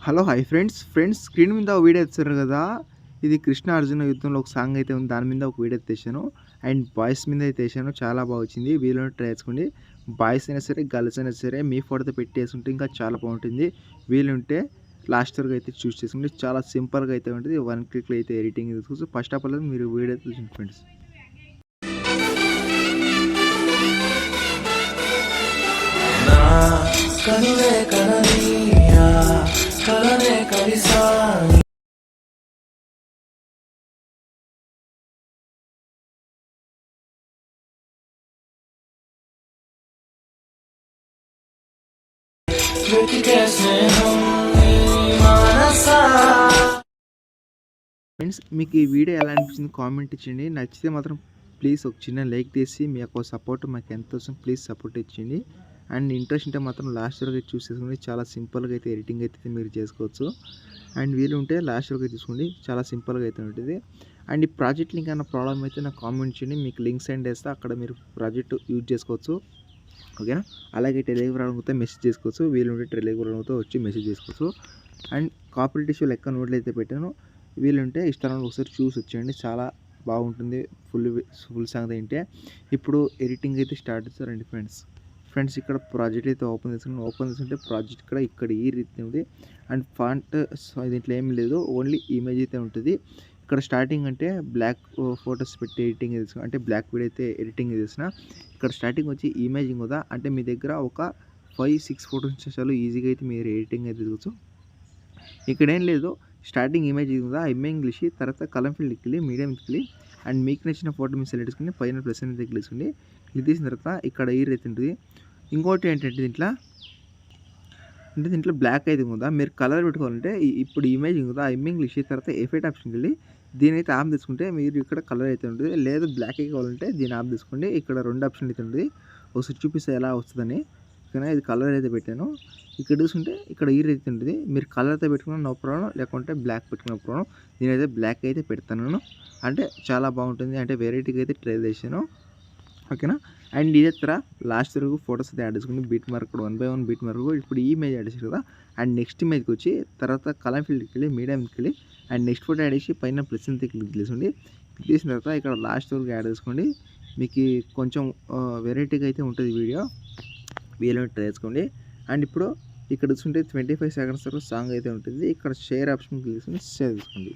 Hello hi friends screen మీద ఒక video తెచ్చారు కదా. ఇది కృష్ణ అర్జున యుద్ధంలో ఒక సాంగ్ అయితే ఉంది. దాని మీద ఒక వీడియో తెచ్చాను అండ్ బాయ్స్ మీద అయితే వేసాను. చాలా బాగా వచ్చింది. వీడియో ట్రై చేసుకోండి. బాయ్స్ అయినా సరే గర్ల్స్ అయినా సరే మీ ఫోటోతో పెట్టేసుకుంటే ఇంకా చాలా బాగుంటుంది. వీలుంటే లాస్ట్ వరకు అయితే చూస్ చేసుకోండి. చాలా సింపుల్గా అయితే ఉంటుంది. 1 క్లిక్లో అయితే ఎడిటింగ్ తీసుకోవచ్చు. ఫస్ట్ ఆఫ్ ఆల్ మీరు వీడియో చూసింది ఫ్రెండ్స్. కనులే కననీయా కలనే కలిసాని ఫ్రెండ్స్ మీకు ఈ వీడియో ఎలా అనిపించింది కామెంట్ ఇచ్చేయండి. నచ్చితే మాత్రం ప్లీజ్ ఒక చిన్న లైక్ చేసి మీ యొక్క సపోర్ట్ మాకు ఎంత వస్తుంది ప్లీజ్ సపోర్ట్ ఇచ్చేయండి. అండ్ ఇంట్రెస్ట్ ఉంటే మాత్రం లాస్ట్ వరకు చూసేసుకోండి. చాలా సింపుల్గా అయితే ఎడిటింగ్ అయితే మీరు చేసుకోవచ్చు. అండ్ వీలు ఉంటే లాస్ట్ వరకు తీసుకోండి. చాలా సింపుల్గా అయితే ఉంటుంది. అండ్ ఈ ప్రాజెక్ట్ లింక్ అన్న ప్రాబ్లం అయితే నాకు కామెంట్ చేయండి. మీకు లింక్ సెండ్ చేస్తే అక్కడ మీరు ప్రాజెక్ట్ యూజ్ చేసుకోవచ్చు. ఓకేనా. అలాగే టెలిగ్రామ్ అయితే మెసేజ్ చేసుకోవచ్చు. వీలుంటే టెలిగ్రామ్తో వచ్చి మెసేజ్ చేసుకోవచ్చు. అండ్ కాపరేట్ ఇష్యూ లెక్క నోట్లు అయితే పెట్టాను. వీలుంటే ఇన్స్టాగ్రామ్లో ఒకసారి చూసి వచ్చేయండి. చాలా బాగుంటుంది. ఫుల్ సాంగ్ ఏంటే ఇప్పుడు ఎడిటింగ్ అయితే స్టార్ట్ చేస్తారండి ఫ్రెండ్స్ ఇక్కడ ప్రాజెక్ట్ అయితే ఓపెన్ చేసుకుంటే ప్రాజెక్ట్ ఇక్కడ ఈ రీతి ఉంది. అండ్ ఫాంట్ దీంట్లో ఏం లేదు, ఓన్లీ ఇమేజ్ అయితే ఉంటుంది. ఇక్కడ స్టార్టింగ్ అంటే బ్లాక్ ఫొటోస్ పెట్టి ఎడిటింగ్ చేసిన అంటే బ్లాక్ వీడియో అయితే ఎడిటింగ్ చేసిన. ఇక్కడ స్టార్టింగ్ వచ్చి ఇమేజింగ్ కదా అంటే మీ దగ్గర ఒక 5-6 ఫొటోస్ చాలు ఈజీగా అయితే మీరు ఎడిటింగ్ అయితే తీసుకోవచ్చు. ఇక్కడ ఏం లేదు, స్టార్టింగ్ ఇమేజ్ ఉందా ఇమేజ్ తీసి తర్వాత కలర్ ఫీల్డ్కి వెళ్ళి మీడియం వెళ్ళి అండ్ మీకు నచ్చిన ఫోటో మీరు సెలెక్ట్ చేసుకుని పైన ప్లస్ అనేది క్లిక్ చేసుకోండి. క్లిక్ చేసిన తర్వాత ఇక్కడ ఈ రైతు ఉంటుంది. ఇంకోటి ఏంటంటే దీంట్లో బ్లాక్ అయితే ఉందా మీరు కలర్ పెట్టుకోవాలంటే ఇప్పుడు ఇమేజ్ ఉందా ఆ ఇమేజ్ క్లిక్ చేసిన తర్వాత ఎఫెక్ట్ ఆప్షన్కి వెళ్ళి దీని అయితే ఆఫ్ తీసుకుంటే మీరు ఇక్కడ కలర్ అయితే ఉంటుంది. లేదు బ్లాక్ కావాలంటే దీన్ని ఆఫ్ తీసుకోండి. ఇక్కడ 2 ఆప్షన్లు అయితే ఉంటుంది. ఒకసారి చూపిస్తే ఎలా వస్తుందని. ఓకేనా. ఇది కలర్ అయితే పెట్టాను. ఇక్కడ చూసుకుంటే ఇక్కడ ఈ రైతే ఉంటుంది. మీరు కలర్ అయితే పెట్టుకున్న నో ప్రాబ్లం, లేకుంటే బ్లాక్ పెట్టుకున్న ప్రాబ్లం. నేనైతే బ్లాక్ అయితే పెడతాను. అంటే చాలా బాగుంటుంది. అంటే వెరైటీగా అయితే ట్రై చేశాను. ఓకేనా. అండ్ ఇదే తర లాస్ట్ వరకు ఫొటోస్ అయితే యాడ్ చేసుకుని beat mark 1 by 1 beat mark ఇప్పుడు ఈ ఇమేజ్ యాడ్ చేసారు కదా. అండ్ నెక్స్ట్ ఇమేజ్కి వచ్చి తర్వాత కలర్ ఫీల్డ్కి వెళ్ళి మీడియంకి వెళ్ళి అండ్ నెక్స్ట్ ఫోటో యాడ్ చేసి పైన ప్లస్ అయితే క్లిక్ చేసుకోండి. క్లిక్ చేసిన తర్వాత ఇక్కడ లాస్ట్ వరకు యాడ్ చేసుకోండి. మీకు కొంచెం వెరైటీగా అయితే ఉంటుంది వీడియో. వీడియో ట్రై చేసుకోండి. అండ్ ఇప్పుడు ఇక్కడ చూసుకుంటే 25 seconds వరకు సాంగ్ అయితే ఉంటుంది. ఇక్కడ షేర్ ఆప్షన్ క్లిక్ చేసుకుని షేర్ చేసుకోండి.